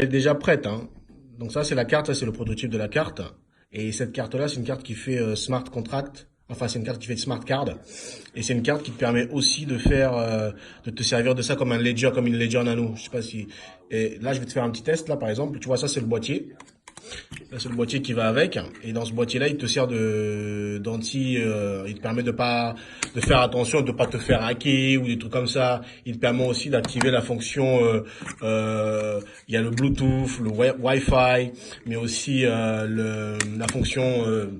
Elle est déjà prête, hein. Donc ça, c'est la carte, ça c'est le prototype de la carte. Et cette carte-là, c'est une carte qui fait smart contract. Enfin, c'est une carte qui fait smart card. Et c'est une carte qui te permet aussi de faire, de te servir de ça comme un ledger, comme une ledger nano. Je sais pas si. Et là, je vais te faire un petit test là, par exemple. Tu vois, ça c'est le boîtier. Là, c'est le boîtier qui va avec. Et dans ce boîtier-là, il te sert il te permet de faire attention, de pas te faire hacker ou des trucs comme ça. Il te permet aussi d'activer la fonction, il y a le Bluetooth, le Wi-Fi, mais aussi, la fonction,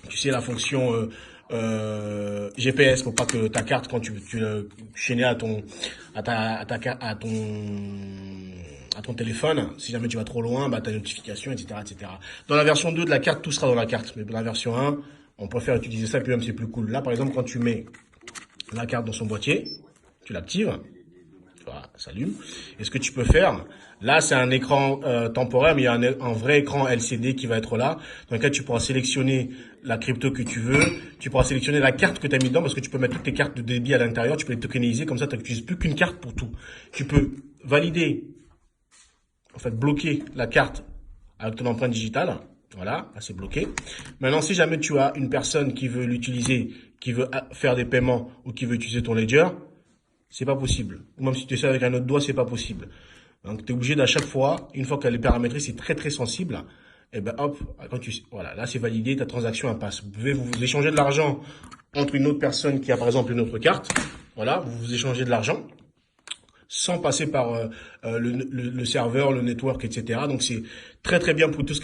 tu sais, la fonction, GPS pour pas que ta carte, quand tu chaînes à ton téléphone, si jamais tu vas trop loin, bah, ta notification, etc., etc. Dans la version 2 de la carte, tout sera dans la carte. Mais dans la version 1, on préfère utiliser ça, puis même c'est plus cool. Là, par exemple, quand tu mets la carte dans son boîtier, tu l'actives, voilà, ça s'allume. Et ce que tu peux faire, là, c'est un écran temporaire, mais il y a un vrai écran LCD qui va être là, dans lequel tu pourras sélectionner la crypto que tu veux, tu pourras sélectionner la carte que tu as mis dedans, parce que tu peux mettre toutes tes cartes de débit à l'intérieur, tu peux les tokeniser, comme ça, tu n'utilises plus qu'une carte pour tout. Tu peux valider, en fait, bloquer la carte avec ton empreinte digitale. Voilà, là c'est bloqué. Maintenant, si jamais tu as une personne qui veut l'utiliser, qui veut faire des paiements ou qui veut utiliser ton ledger, c'est pas possible. Ou même si tu essaies avec un autre doigt, c'est pas possible. Donc, tu es obligé d'à chaque fois, une fois qu'elle est paramétrée, c'est très très sensible. Et ben hop, voilà, là c'est validé, ta transaction elle passe. Vous pouvez vous échanger de l'argent entre une autre personne qui a par exemple une autre carte. Voilà, vous vous échangez de l'argent sans passer par le serveur, le network, etc. Donc c'est très très bien pour tout ce